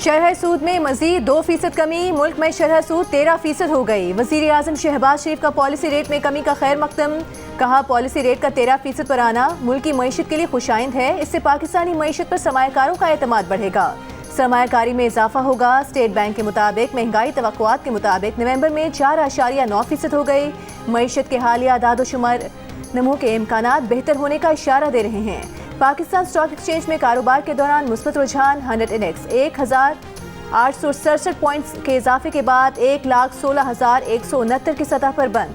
शरह सूद में मजीद 2% कमी, मुल्क में शरह सूद 13% हो गई। वज़ीर आज़म शहबाज शरीफ का पॉलिसी रेट में कमी का खैर मकदम, कहा पॉलिसी रेट का 13% पर आना मुल्क की मईशत के लिए खुशाइंद है। इससे पाकिस्तानी मईशत पर सरमायाकारों का एतमाद बढ़ेगा, सरमायाकारी में इजाफा होगा। स्टेट बैंक के मुताबिक महंगाई तवक्कुआत के मुताबिक नवंबर में 4.9% हो गई। मईशत के हालिया आदादोशुमार नमू के इम्कानात बेहतर होने का इशारा दे रहे हैं। पाकिस्तान स्टॉक एक्सचेंज में कारोबार के दौरान मुस्बत रुझान, 100 इंडेक्स 1867 पॉइंट्स के इजाफे के बाद 1,16,169 की सतह पर बंद।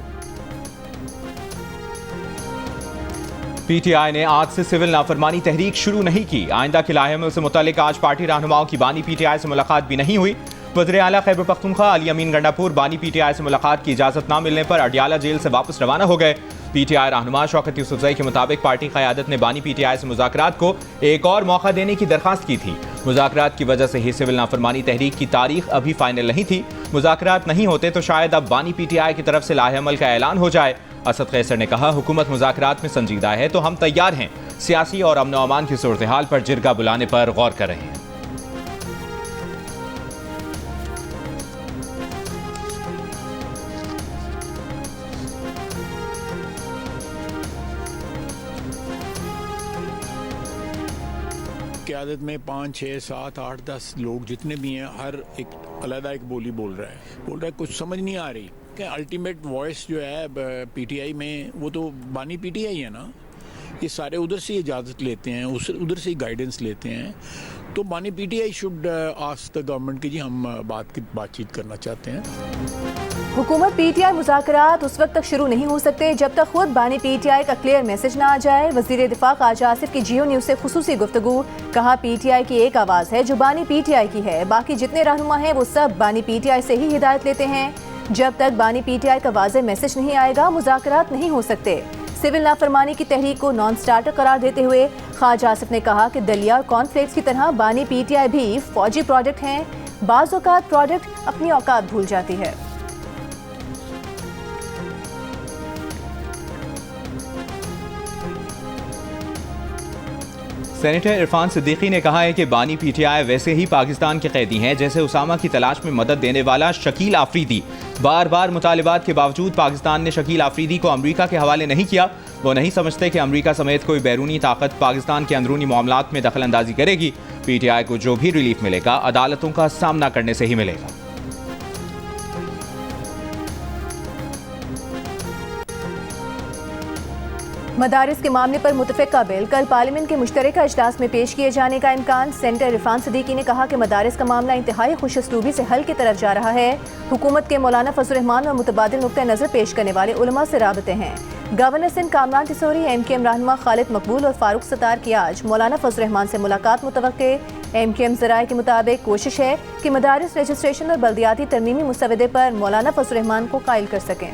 पीटीआई ने आज से सिविल नाफरमानी तहरीक शुरू नहीं की। आइंदा के लाहेमिल से मुतालिक आज पार्टी रहनुमाओं की बानी पीटीआई से मुलाकात भी नहीं हुई। वज़ीर आला खैबर पख्तूनख्वा अली अमीन गंडापुर बानी पीटीआई से मुलाकात की इजाजत न मिलने पर अडियाला जेल से वापस रवाना हो गए। पीटीआई रहनुमा शौकत यूसुफजई के मुताबिक पार्टी क़यादत ने बानी पीटीआई से मुज़ाकरात को एक और मौका देने की दरख्वास्त की थी। मुज़ाकरात की वजह से ही सिविल नाफरमानी तहरीक की तारीख अभी फाइनल नहीं थी। मुज़ाकरात नहीं होते तो शायद अब बानी पीटीआई की तरफ से लाहेअमल का ऐलान हो जाए। असद कैसर ने कहा हुकूमत मुज़ाकरात में संजीदा है तो हम तैयार हैं। सियासी और अमन व अमान की सूरत हाल पर जिरगा बुलाने पर गौर कर रहे हैं। क़यादत में 5, 6, 7, 8, 10 लोग जितने भी हैं, हर एक अलग एक बोली बोल रहा है, कुछ समझ नहीं आ रही कि अल्टीमेट वॉइस जो है पीटीआई में वो तो बानी पीटीआई है ना। ये सारे उधर से इजाज़त लेते हैं, उधर से गाइडेंस लेते हैं। तो बानी PTI should ask the government कि जी हम बातचीत करना चाहते हैं। हुकूमत पीटीआई मुज़ाकरात उस वक्त तक शुरू नहीं हो सकते जब तक खुद बानी पीटीआई का क्लियर मैसेज ना आ जाए। वज़ीर दिफा ख्वाजा आसिफ की जियो न्यूज़ से खुसूसी गुफ्तगू, कहा पीटीआई की एक आवाज़ है जो बानी पीटीआई की है, बाकी जितने रहनुमा हैं वो सब बानी पीटीआई से ही हिदायत लेते हैं। जब तक बानी पीटीआई का वाज़े मैसेज नहीं आएगा मुज़ाकरात नहीं हो सकते। सिविल नाफरमानी की तहरीक को नॉन स्टार्टर करार देते हुए ख्वाजा आसिफ ने कहा कि दलिया और कॉर्नफ्लेक्स की तरह बानी पीटीआई भी फौजी प्रोडक्ट हैं। बाज़ औक़ात प्रोडक्ट अपनी औकात भूल जाती है। सेनेटर इरफान सिद्दीकी ने कहा है कि बानी पीटीआई वैसे ही पाकिस्तान के कैदी हैं जैसे उसामा की तलाश में मदद देने वाला शकील आफरीदी। बार बार मुतालिबात के बावजूद पाकिस्तान ने शकील आफरीदी को अमरीका के हवाले नहीं किया। वो नहीं समझते कि अमरीका समेत कोई बैरूनी ताकत पाकिस्तान के अंदरूनी मामलात में दखल अंदाजी करेगी। पीटीआई को जो भी रिलीफ मिलेगा अदालतों का सामना करने से ही मिलेगा। मदारिस के मामले पर मुतफ़िक़ा बिल कल पार्लियामेंट के मुश्तरका इजलास में पेश किए जाने का इम्कान। सेनेटर इरफान सिद्दीकी ने कहा कि मदारिस का मामला इंतहाई खुश उसलूबी से हल की तरफ जा रहा है। हुकूमत के मौलाना फजल रहमान और मुतबादिल नुक्ता नज़र पेश करने वाले उलमा से राबते हैं। गवर्नर सिंध कामरान टिसोरी, MKM रहनुमा खालिद मकबूल और फारूक सत्तार की आज मौलाना फजल रहमान से मुलाकात मुतवक्के। MKM ज़राए के मुताबिक कोशिश है कि मदारिस रजिस्ट्रेशन और बल्दियाती तरमीमी मुसवदे पर मौलाना फजल रहमान को कायल कर सकें।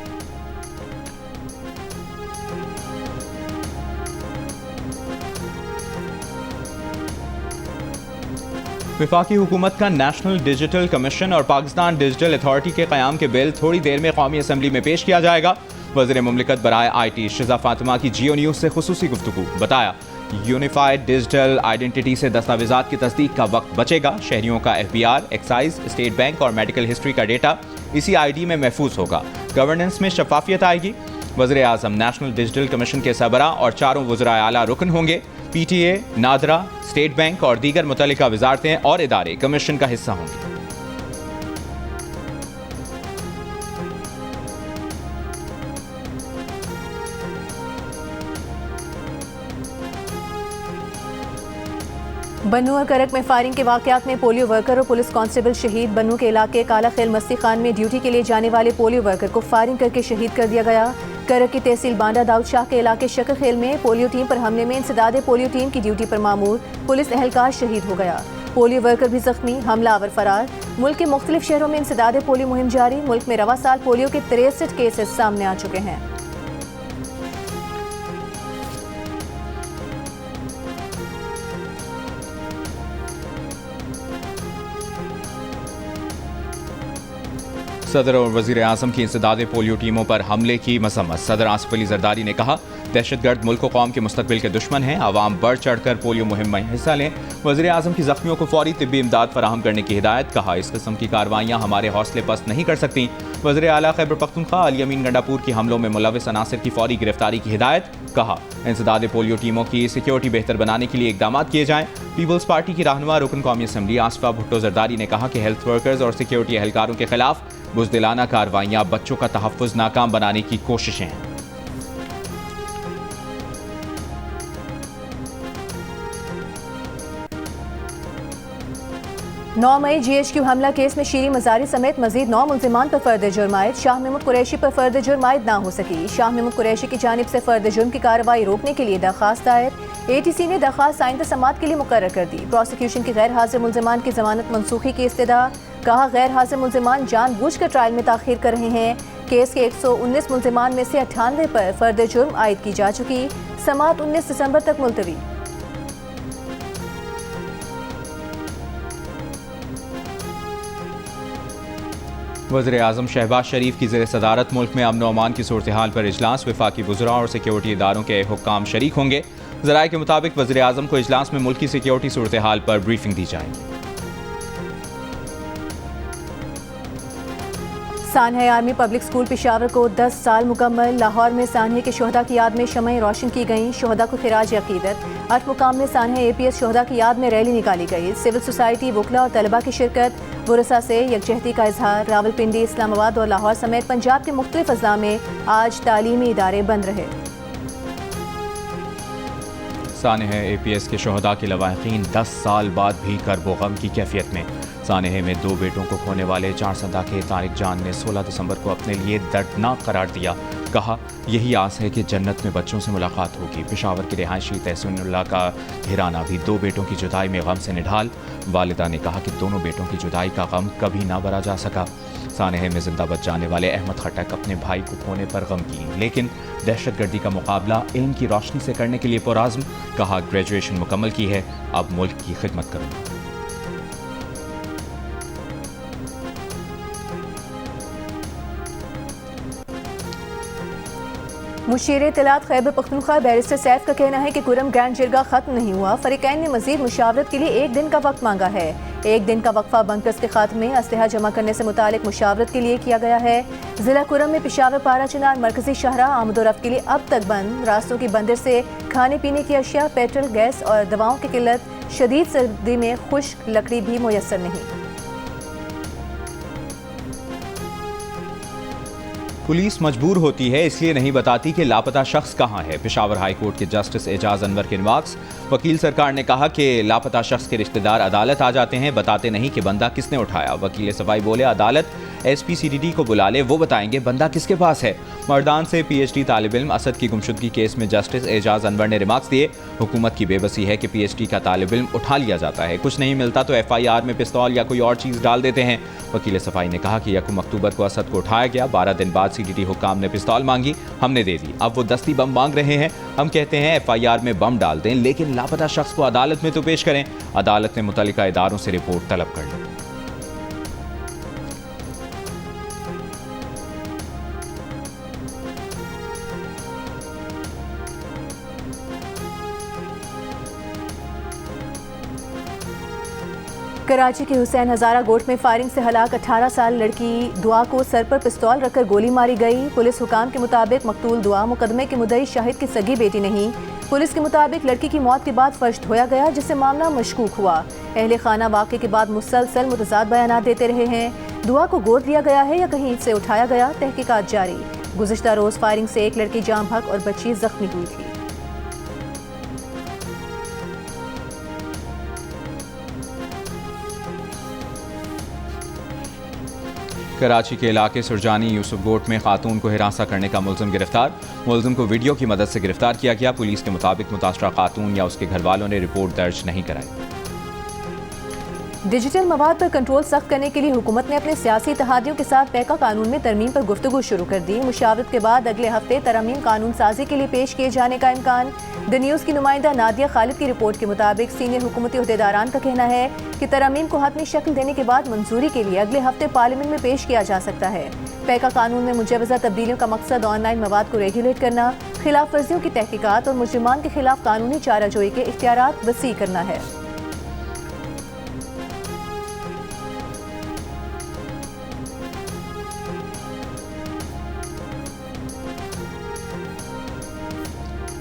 वफाकी हुकूमत का नेशनल डिजिटल कमीशन और पाकिस्तान डिजिटल अथॉरिटी के क़याम के बिल थोड़ी देर में कौमी असम्बली में पेश किया जाएगा। वज़ीर मुमलिकत बराए IT शिज़ा फातिमा की जियो न्यूज़ से खुसूसी गुफ्तगू, बताया यूनिफाइड डिजिटल आइडेंटिटी से दस्तावेज़ात की तस्दीक का वक्त बचेगा। शहरियों का FBR, एक्साइज, स्टेट बैंक और मेडिकल हिस्ट्री का डेटा इसी ID में महफूज होगा। गवर्नेंस में शफाफियत आएगी। वज़ीर आज़म नेशनल डिजिटल कमीशन के सबरा और चारों वज़राए आला रुकन होंगे। PTA, नादरा, स्टेट बैंक और दीगर मुतल्लिका वजारतें और इदारे कमीशन का हिस्सा होंगे। बन्नू और करक में फायरिंग के वाकयात में पोलियो वर्कर और पुलिस कांस्टेबल शहीद। बन्नू के इलाके काला खेल मस्ती खान में ड्यूटी के लिए जाने वाले पोलियो वर्कर को फायरिंग करके शहीद कर दिया गया। करक की तहसील बांडा दाऊद शाह के इलाके शक्र खेल में पोलियो टीम पर हमले में इंसदादे पोलियो टीम की ड्यूटी पर मामूर पुलिस एहलकार शहीद हो गया। पोलियो वर्कर भी जख्मी, हमलावर फरार। मुल्क के मुख्तलिफ शहरों में इंसदादे पोलियो मुहिम जारी। मुल्क में रवा साल पोलियो के 63 केसेस सामने आ चुके हैं। सदर और वज़ीर आज़म की इंसदादे पोलियो टीमों पर हमले की मसम्मत। सदर आसिफ अली जरदारी ने कहा दहशतगर्द मुल्क व कौम के मुस्तकबिल के दुश्मन हैं। आवाम बढ़ चढ़कर पोलियो मुहिम में हिस्सा लें। वज़ीर आज़म की ज़ख्मियों को फौरी तिब्बी इमदाद फराहम करने की हिदायत। कहा, इस किस्म की कार्रवाइयाँ हमारे हौसले पस्त नहीं कर सकती। वज़ीर आला खैबर पख्तूनख्वा अली अमीन गंडापुर की हमलों में मुलविस अनासिर की फौरी गिरफ्तारी की हिदायत। कहा, इंसदाद पोलियो टीमों की सिक्योरिटी बेहतर बनाने के लिए इकदाम किए जाएं। पीपल्स पार्टी की रहनुमा रुकन कौमी असम्बली आसफा भुट्टो जरदारी ने कहा कि हेल्थ वर्कर्स और सिक्योरिटी एहलकारों के खिलाफ बुज़दिलाना कार्रवाइयाँ बच्चों का तहफ़्फ़ुज़ नाकाम बनाने की कोशिशें हैं। 9 मई GHQ हमला केस में शीरी मजारी समेत मजीद 9 मुल्जिमान पर फर्द जुर्म आयद। शाह महमूद कुरैशी पर फर्द जुर्म आयद ना हो सकी। शाह महमूद कुरैशी की जानिब से फर्द जुर्म की कार्रवाई रोकने के लिए दरखास्त दायर। ATC ने दरखास्त आइंदा समात के लिए मुकर्रर कर दी। प्रोसिक्यूशन की गैर हाजिर मुल्जिमान की जमानत मनसूखी की इस्तदा। कहा, गैर हाजिर मुल्जिमान जानबूझकर ट्रायल में ताखीर कर रहे हैं। केस के 119 मुल्जिमान में से 98 पर फर्द जुर्म आयद की जा चुकी। समात 19 दिसंबर तक मुलतवी। वज़ीर आज़म शहबाज शरीफ की ज़ेर सदारत मुल्क में अमन व अमान की सूरत हाल पर इजलास। वफाकी वज़रा और सिक्योरिटी इदारों के हुक्काम शरीक होंगे। ज़राए के मुताबिक वज़ीर आज़म को इजलास में मुल्क की सिक्योरिटी सूरत हाल पर ब्रीफिंग दी जाएगी। सानहा आर्मी पब्लिक स्कूल पेशावर को 10 साल मुकम्मल। लाहौर में सानहे के शोहदा की याद में शमएं रोशन की गईं। शोहदा को खिराज अकीदत। 8 मुकाम में सानहा APS शोहदा की याद में रैली निकाली गई। सिविल सोसाइटी, वकला और तलबा की शिरकत। वुरसा से यकजहती का इजहार। रावलपिंडी, इस्लामाबाद और लाहौर समेत पंजाब के मुख्तलिफ अजला में आज तालीमी इदारे बंद रहे। सानहा APS के शोहदा के लवाहिकीन 10 साल बाद भी कर्ब गम की कैफियत में। सानहे में 2 बेटों को खोने वाले 4 सदा के तारिक जान ने 16 दिसंबर को अपने लिए दर्दनाक करार दिया। कहा, यही आस है कि जन्नत में बच्चों से मुलाकात होगी। पेशावर के रिहायशी तहसीनुल्लाह का घिराना भी 2 बेटों की जुदाई में गम से निढाल। वालिदा ने कहा कि दोनों बेटों की जुदाई का गम कभी ना भरा जा सका। सानहे में जिंदा बच जाने वाले अहमद खटक अपने भाई को खोने पर गमगीन, लेकिन दहशतगर्दी का मुकाबला इल्म की रोशनी से करने के लिए पुराज़्म। कहा, ग्रेजुएशन मुकम्मल की है, अब मुल्क की खिदमत करूँगा। मुशीर इत्तलात खैबर पख्तूनख्वा बैरिस्टर सैफ का कहना है कि कुरम ग्रैंड जिरगा खत्म नहीं हुआ। फरीकैन ने मजीद मुशावरत के लिए 1 दिन का वक्त मांगा है। 1 दिन का वक्फा बंकर्स के खात्मे, असलहा जमा करने से मुतालिक मुशावरत के लिए किया गया है। जिला कुरम में पेशावर पारा चिनार मरकजी शाहरा आमदोरफ्त के लिए अब तक बंद। रास्तों की बंदर से खाने पीने की अशिया, पेट्रोल, गैस और दवाओं की किल्लत। शदीद सर्दी में खुश्क लकड़ी भी मुयसर नहीं। पुलिस मजबूर होती है, इसलिए नहीं बताती कि लापता शख्स कहां है। पेशावर हाई कोर्ट के जस्टिस एजाज अनवर के रिमार्क्स। वकील सरकार ने कहा कि लापता शख्स के रिश्तेदार अदालत आ जाते हैं, बताते नहीं कि बंदा किसने उठाया। वकील सफाई बोले, अदालत SPCDD को बुला ले, वो बताएंगे बंदा किसके पास है। मर्दान से PhD तालिब इल्म असद की गुमशुदगी केस में जस्टिस एजाज अनवर ने रिमार्क्स दिए। हुकूमत की बेबसी है कि PhD का तालिब इल्म उठा लिया जाता है, कुछ नहीं मिलता तो FIR में पिस्तौल या कोई और चीज़ डाल देते हैं। वकील सफाई ने कहा कि 1 अक्टूबर को असद को उठाया गया, 12 दिन बाद CDT हुकाम ने पिस्तौल मांगी, हमने दे दी। अब वो दस्ती बम मांग रहे हैं। हम कहते हैं FIR में बम डाल दें, लेकिन लापता शख्स को अदालत में तो पेश करें। अदालत ने मुतल्लिका इदारों से रिपोर्ट तलब कर ली। कराची के हुसैन हजारा गोट में फायरिंग से हलाक 18 साल लड़की दुआ को सर पर पिस्तौल रखकर गोली मारी गई। पुलिस हुकाम के मुताबिक मकतूल दुआ मुकदमे के मुद्दई शाहिद की सगी बेटी नहीं। पुलिस के मुताबिक लड़की की मौत के बाद फर्श धोया गया, जिससे मामला मशकूक हुआ। अहले खाना वाक़े के बाद मुसलसल मुतज़ाद बयानात देते रहे हैं। दुआ को गोद लिया गया है या कहीं से उठाया गया, तहकीकात जारी। गुज़िश्ता रोज़ फायरिंग से एक लड़की जाम बहक और बच्ची जख्मी हुई थी। कराची के इलाके सुरजानी यूसुफ गोट में खातून को हिरासा करने का मुलजिम गिरफ्तार। मुलजिम को वीडियो की मदद से गिरफ्तार किया गया। पुलिस के मुताबिक मुतासरा खातून या उसके घर वालों ने रिपोर्ट दर्ज नहीं कराई। डिजिटल मवाद पर कंट्रोल सख्त करने के लिए हुकूमत ने अपने सियासी इत्तेहादियों के साथ पैका कानून में तरमीम पर गुफ्तगू शुरू कर दी। मुशावरत के बाद अगले हफ्ते तरमीम कानून साजी के लिए पेश किए जाने का इम्कान। द न्यूज़ की नुमाइंदा नादिया खालिद की रिपोर्ट के मुताबिक सीनियर हुकूमती अहदेदारान का कहना है कि तरमीम को हतमी शक्ल देने के बाद मंजूरी के लिए अगले हफ्ते पार्लियामेंट में पेश किया जा सकता है। पैका कानून में मुजवज़ा तब्दीलियों का मकसद ऑनलाइन मवाद को रेगुलेट करना, खिलाफ वर्जियों की तहकीकात और मुजरिमान के खिलाफ कानूनी चाराजोई के इख्तियारात वसी करना है।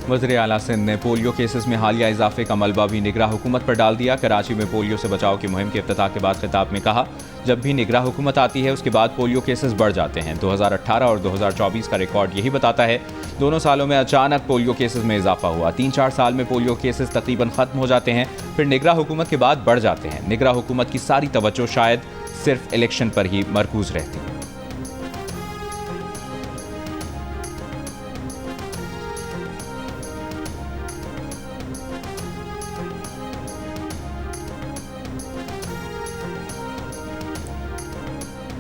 वज़ीर आला सिंध ने पोलियो केसेस में हालिया इजाफे का मलबा भी निगरान हुकूमत पर डाल दिया। कराची में पोलियो से बचाव की मुहिम के इफ्तिताह के बाद खिताब में कहा, जब भी निगरान हुकूमत आती है उसके बाद पोलियो केसेस बढ़ जाते हैं। 2018 और 2024 का रिकॉर्ड यही बताता है। दोनों सालों में अचानक पोलियो केसेस में इजाफा हुआ। 3-4 साल में पोलियो केसेस तकरीबन ख़त्म हो जाते हैं, फिर निगरान हुकूमत के बाद बढ़ जाते हैं। निगरान हुकूमत की सारी तवज्जो शायद सिर्फ इलेक्शन पर ही मरकूज रहती है।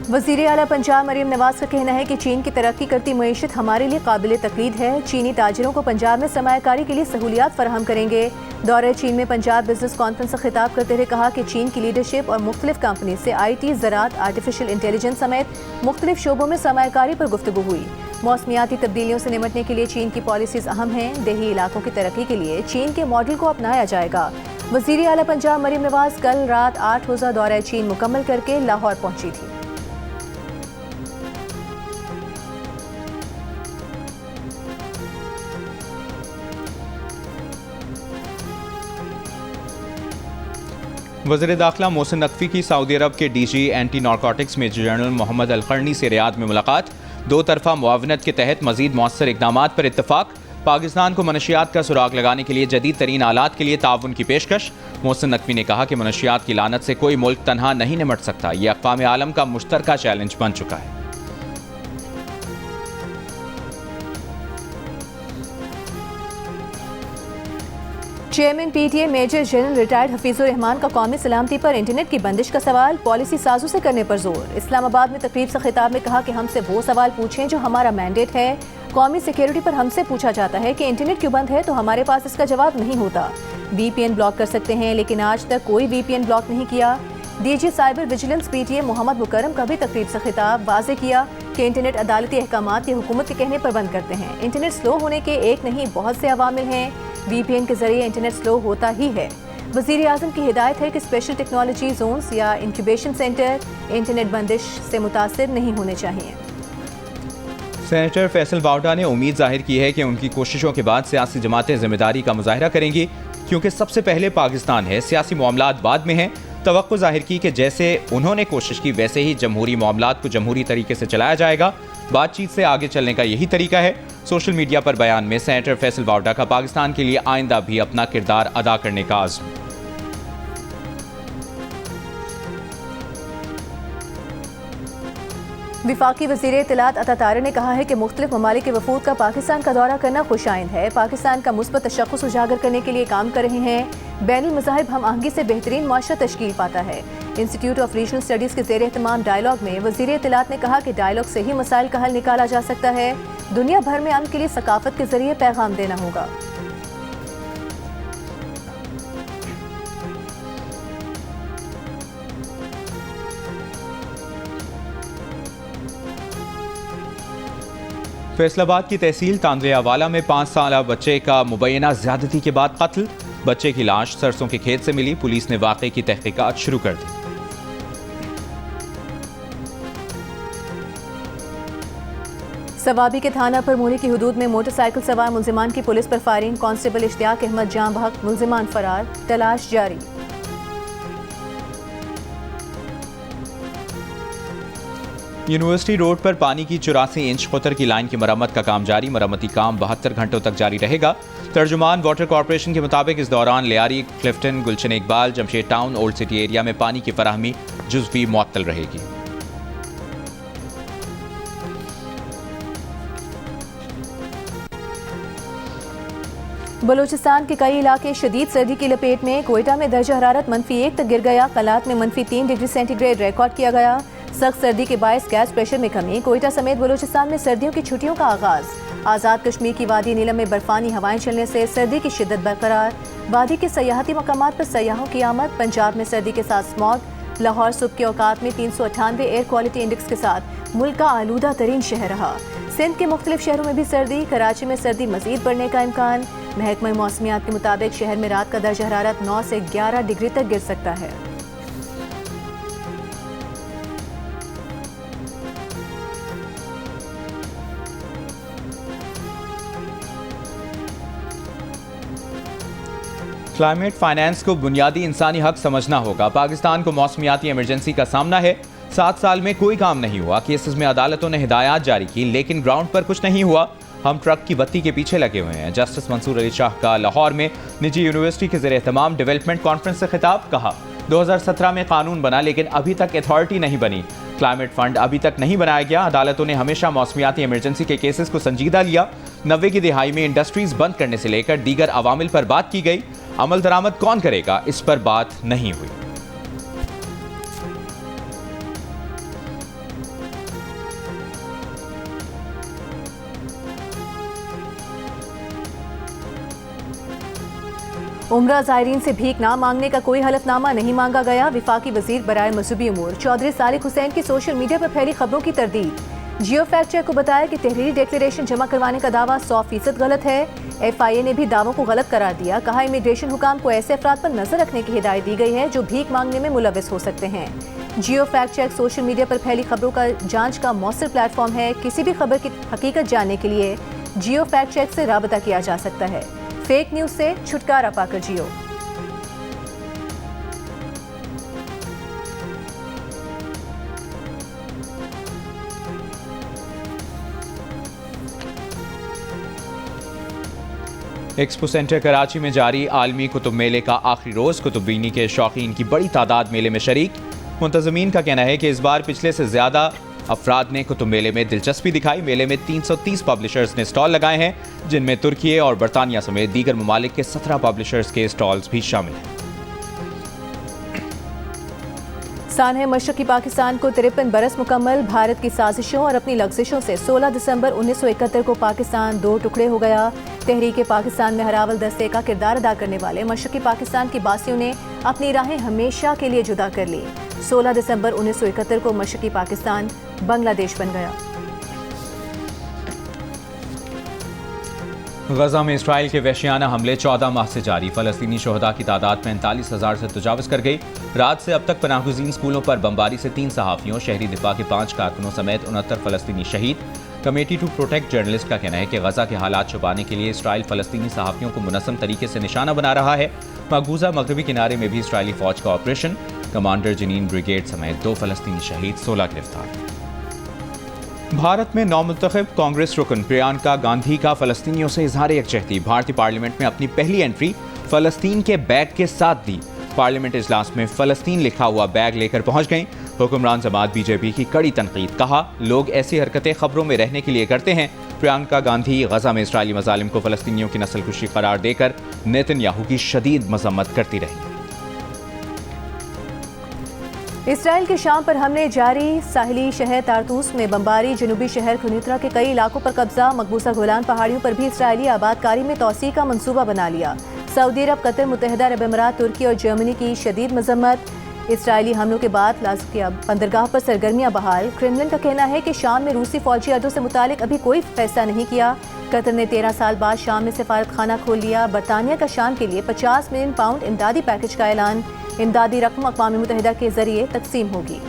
वज़ीर आला पंजाब मरीम नवाज का कहना है कि चीन की तरक्की करती मईशत हमारे लिए काबिल तकलीद है। चीनी ताजिरों को पंजाब में सरमायाकारी के लिए सहूलियात फराहम करेंगे। दौरे चीन में पंजाब बिजनेस कॉन्फ्रेंस से खिताब करते हुए कहा कि चीन की लीडरशिप और मुख्तलिफ कंपनी से IT, ज़राअत, आर्टिफिशियल इंटेलिजेंस समेत मुख्तलिफ शोबों में सरमायाकारी पर गुफ्तगू हुई। मौसमियाती तब्दीलियों से निपटने के लिए चीन की पॉलिसीज अहम हैं। देही इलाकों की तरक्की के लिए चीन के मॉडल को अपनाया जाएगा। वज़ीर आला पंजाब मरीम नवाज कल रात 8 रोज़ा दौरा चीन मुकम्मल करके लाहौर पहुंची थी। वज़ीर दाखिला मोहसिन नकवी की सऊदी अरब के DG anti narcotics major general Mohammed Al-Qarni से रियाद में मुलाकात। 2 तरफ़ा मुआवनत के तहत मज़ीद मौसर इक़दामात पर इत्तफ़ाक़। पाकिस्तान को मनशियात का सुराग लगाने के लिए जदीद तरीन आलात के लिए ताउन की पेशकश। मोहसिन नकवी ने कहा कि मनशियात की लानत से कोई मुल्क तनहा नहीं निमट सकता। यह अक़वाम आलम का मुश्तरका चैलेंज बन चुका है। Chairman PTA major general retired Hafeezur Rahman का कौमी सलामती पर इंटरनेट की बंदिश का सवाल पॉलिसी साजों से करने पर जोर। इस्लामाबाद में तकरीब से खिताब में कहा कि हमसे वो सवाल पूछें जो हमारा मैंडेट है। कौमी सिक्योरिटी पर हमसे पूछा जाता है कि इंटरनेट क्यों बंद है, तो हमारे पास इसका जवाब नहीं होता। VPN ब्लॉक कर सकते हैं, लेकिन आज तक कोई VPN ब्लॉक नहीं किया। DG cyber vigilance PTA Mohammad Mukarram का भी तकरीब से खिताब वाज़े किया कि इंटरनेट अदालती अहकामात ये हुकूमत के कहने पर बंद करते हैं। इंटरनेट स्लो होने के एक नहीं बहुत से अवामिल हैं। VPN के जरिए इंटरनेट स्लो होता ही है। वज़ीर आज़म की हिदायत है कि स्पेशल टेक्नोलॉजी जोन्स या इंक्यूबेशन सेंटर इंटरनेट बंदिश से मुतासिर नहीं होने चाहिए। सेनेटर फैसल बावडा ने उम्मीद जाहिर की है कि उनकी कोशिशों के बाद सियासी जमातें जिम्मेदारी का मुजाहिरा करेंगी, क्योंकि सबसे पहले पाकिस्तान है, सियासी मामलात बाद में हैं। तवक्को जाहिर की कि जैसे उन्होंने कोशिश की वैसे ही जमहूरी मामलात को जमहूरी तरीके से चलाया जाएगा। बातचीत से आगे चलने का यही तरीका है। सोशल मीडिया पर बयान में सेनेटर फैसल बावडा का पाकिस्तान के लिए आइंदा भी अपना किरदार अदा करने का आज़म। विफाकी वज़ीर इत्तलात अता तारे ने कहा है कि मुख्तलिफ ममालिक के वफूद का पाकिस्तान का दौरा करना खुशाइंद है। पाकिस्तान का मुस्बत तशख्खुस उजागर करने के लिए काम कर रहे हैं। बैनुल मज़ाहिब हम आहंगी से बेहतरीन माशरा तश्कील पाता है। इंस्टीट्यूट ऑफ रीजनल स्टडीज़ के ज़ेर एहतमाम डायलॉग में वज़ीर इत्तलात ने कहा कि डायलॉग से ही मसाइल का हल निकाला जा सकता है। दुनिया भर में अमन के लिए सकाफत के जरिए पैगाम देना होगा। फैसलाबाद की तहसील तांदरियावाला में 5 साला बच्चे का मुबैना ज्यादती के बाद कत्ल। बच्चे की लाश सरसों के खेत से मिली। पुलिस ने वाक़े की तहकीकात शुरू कर दी। सवाबी के थाना पर मोरी की हुदूद में मोटरसाइकिल सवार मुल्जिमान की पुलिस पर फायरिंग। कांस्टेबल इश्तियाक अहमद जां बहक, मुल्जिमान फरार, तलाश जारी। यूनिवर्सिटी रोड पर पानी की 84 इंच कुतर की लाइन की मरम्मत का काम जारी। मरम्मती काम 72 घंटों तक जारी रहेगा। तर्जुमान वाटर कॉरपोरेशन के मुताबिक इस दौरान Lyari, Clifton, Gulshan Iqbal, Jamshed town, old city area में पानी की फराहमी जुज़वी मुअत्तल रहेगी। बलूचिस्तान के कई इलाके शदीद सर्दी की लपेट में। कोयटा में दर्जा हरारत -1 तक गिर गया। कलात में -3 डिग्री सेंटीग्रेड रिकॉर्ड किया गया। सख्त सर्दी के बायस गैस प्रेशर में कमी। कोयटा समेत बलूचिस्तान में सर्दियों की छुट्टियों का आगाज। आज़ाद कश्मीर की वादी नीलम में बर्फानी हवाएं चलने से सर्दी की शिद्दत बरकरार। वादी के सयाहती मकामात पर सयाहों की आमद। पंजाब में सर्दी के साथ स्मॉग। लाहौर सुबह के औकात में 398 एयर क्वालिटी इंडेक्स के साथ मुल्क का आलूदा तरीन शहर रहा। सिंध के मुख्तलिफ शहरों में भी सर्दी। कराची में सर्दी मजीद बढ़ने का इम्कान। महकमा मौसमियात के मुताबिक शहर में रात का दर्जा हरारत 9 से 11 डिग्री तक गिर सकता है। क्लाइमेट फाइनेंस को बुनियादी इंसानी हक समझना होगा। पाकिस्तान को मौसमियाती इमरजेंसी का सामना है। 7 साल में कोई काम नहीं हुआ। केसेस में अदालतों ने हिदायत जारी की, लेकिन ग्राउंड पर कुछ नहीं हुआ। हम ट्रक की बत्ती के पीछे लगे हुए हैं। जस्टिस मंसूर अली शाह का लाहौर में निजी यूनिवर्सिटी के ज़ेर एहतमाम डेवलपमेंट कॉन्फ्रेंस से खिताब। कहा 2017 में कानून बना, लेकिन अभी तक अथॉरिटी नहीं बनी। क्लाइमेट फंड अभी तक नहीं बनाया गया। अदालतों ने हमेशा मौसमियाती इमरजेंसी के केसेस को संजीदा लिया। 90 की दिहाई में इंडस्ट्रीज बंद करने से लेकर दीगर अवामिल पर बात की गई। अमल दरामद कौन करेगा, इस पर बात नहीं हुई। उम्रा ज़ायरीन से भीख ना मांगने का कोई हलफनामा नहीं मांगा गया। विफाकी वजीर बराए मजहबी अमूर चौधरी सालिक हुसैन की सोशल मीडिया पर फैली खबरों की तरदीद। जियो फैक्ट चेक को बताया कि तहरीरी डिक्लेरेशन जमा करवाने का दावा 100% गलत है। FIA ने भी दावों को गलत करार दिया। कहा इमिग्रेशन हुकाम को ऐसे अफराद पर नजर रखने की हिदायत दी गई है जो भीख मांगने में मुलविस हो सकते हैं। जियो फैक्ट चेक सोशल मीडिया पर फैली खबरों का जांच का मौसर प्लेटफॉर्म है। किसी भी खबर की हकीकत जानने के लिए जियो फैक्ट चेक से राबता किया जा सकता है। फेक न्यूज से छुटकारा पाकर जियो। एक्सपो सेंटर कराची में जारी आलमी कुतुब मेले का आखिरी रोज। कुतुबीनी के शौकीन की बड़ी तादाद मेले में शरीक। मुंतज़मीन का कहना है कि इस बार पिछले से ज्यादा अफराद ने कुतुब मेले में दिलचस्पी दिखाई। मेले में 330 पब्लिशर्स ने स्टॉल लगाए हैं, जिनमें तुर्की और बरतानिया समेत दीगर ममालिक के 17 पब्लिशर्स के स्टॉल्स भी शामिल हैं। सानह मशरक़ी पाकिस्तान को 53 बरस मुकम्मल। भारत की साजिशों और अपनी लग़ज़िशों से 16 दिसंबर 1971 को पाकिस्तान 2 टुकड़े हो गया। तहरीक पाकिस्तान में हरावल दस्ते का किरदार अदा करने वाले मशरक़ी पाकिस्तान के बासियों ने अपनी राहें हमेशा के लिए जुदा कर ली। 16 दिसंबर 1971 को मशरक़ी पाकिस्तान बांग्लादेश बन गया। गजा में इसराइल के वहशियाना हमले 14 माह से जारी। फलस्तीनी शोहदा की तादाद 45,000 से तजावज़ कर गई। रात से अब तक पनाहगुज़ीन स्कूलों पर बमबारी से 3 सहाफ़ियों, शहरी दिफा के 5 कारकुनों समेत 69 फलस्तीनी शहीद। कमेटी टू प्रोटेक्ट जर्नलिस्ट का कहना है कि गजा के हालात छुपाने के लिए इसराइल फलस्तीनी सहाफ़ियों को मुनज़्ज़म तरीके से निशाना बना रहा है। मकबूजा मगरबी किनारे में भी इसराइली फ़ौज का ऑपरेशन। कमांडर जनीन ब्रिगेड समेत 2 फलस्तीनी शहीद, 16 गिरफ्तार। भारत में नौमुंतखब कांग्रेस रुकन प्रियंका गांधी का फलस्तीनियों से इजहार यकजहती। भारतीय पार्लियामेंट में अपनी पहली एंट्री फलस्तीन के बैग के साथ दी। पार्लियामेंट इजलास में फलस्तीन लिखा हुआ बैग लेकर पहुंच गईं। हुक्मरान जमात बीजेपी की कड़ी तनकीद। कहा लोग ऐसी हरकतें खबरों में रहने के लिए करते हैं। प्रियंका गांधी गजा में इसराइली मजालिम को फलस्तीनियों की नस्लकुशी करार देकर नेतन्याहू की शदीद मजम्मत करती रही। इसराइल के शाम पर हमले जारी। साहिली शहर तारतूस में बमबारी। जनूबी शहर खुनीत्रा के कई इलाकों पर कब्जा। मकबूजा गोलान पहाड़ियों पर भी इसराइली आबादकारी में तौसीक का मंसूबा बना लिया। सऊदी अरब, कतर, मुत्तहिदा अरब अमीरात, तुर्की और जर्मनी की शदीद मजम्मत। इसराइली हमलों के बाद लाज़किया बंदरगाह पर सरगर्मियां बहाल। क्रेमलिन का कहना है कि शाम में रूसी फौजी अड्डों से मुतालिक अभी कोई फैसला नहीं किया। कतर ने 13 साल बाद शाम में सफारत खाना खोल लिया। बरतानिया का शाम के लिए 50 मिलियन पाउंड इमदादी पैकेज का ऐलान। इमदादी रकम अक़वाम मुत्तहिदा के जरिए तकसीम होगी।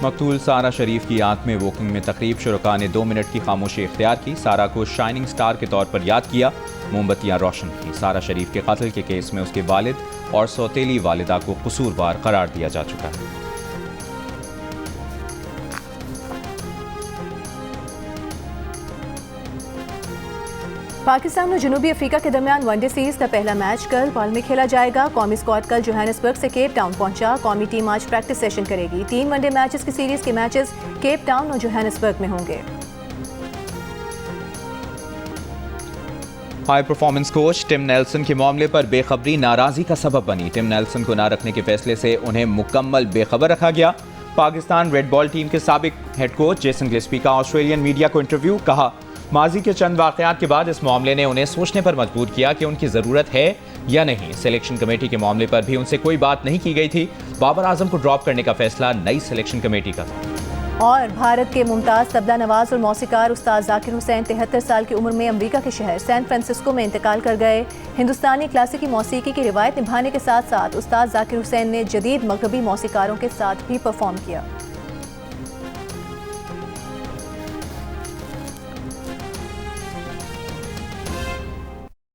मकतूल सारा शरीफ की याद में वोकिंग में तकरीब। शुरका ने 2 मिनट की खामोशी इख्तियार की। सारा को शाइनिंग स्टार के तौर पर याद किया, मोमबत्तियां रोशन की। सारा शरीफ के कत्ल के केस में उसके वालिद और सौतेली वालिदा को कसूरवार करार दिया जा चुका है। पाकिस्तान और जनूबी अफ्रीका के दरमियान वनडे सीरीज का पहला मैच कल पॉल में खेला जाएगा। कौमी स्क्वाड कल जोहानिसबर्ग से केप टाउन पहुंचा। कौमी टीम आज प्रैक्टिस सेशन करेगी। 3 वनडे मैचेस की सीरीज के मैचेस केप टाउन और जोहानिसबर्ग में होंगे। High performance coach Tim Nelson के मामले पर बेखबरी नाराजगी का सबब बनी। टिम नेल्सन को न रखने के फैसले से उन्हें मुकम्मल बेखबर रखा गया। पाकिस्तान रेड बॉल टीम के साबिक हेड कोच जेसन गिल्स्पी का ऑस्ट्रेलियन मीडिया को इंटरव्यू। कहा, माजी के चंद वाकयात के बाद इस मामले ने उन्हें सोचने पर मजबूर किया कि उनकी ज़रूरत है या नहीं। सिलेक्शन कमेटी के मामले पर भी उनसे कोई बात नहीं की गई थी। बाबर आजम को ड्रॉप करने का फैसला नई सिलेक्शन कमेटी का था। और भारत के मुमताज़ तबला नवाज और मौसीकार उस्ताद जाकिर हुसैन 73 साल की उम्र में अमेरिका के शहर सैन फ्रांसिस्को में इंतकाल कर गए। हिंदुस्तानी क्लासिकी मौसीकी की रिवायत निभाने के साथ साथ उस्ताद जाकिर हुसैन ने जदीद मगरबी मौसीकारों के साथ भी परफॉर्म किया।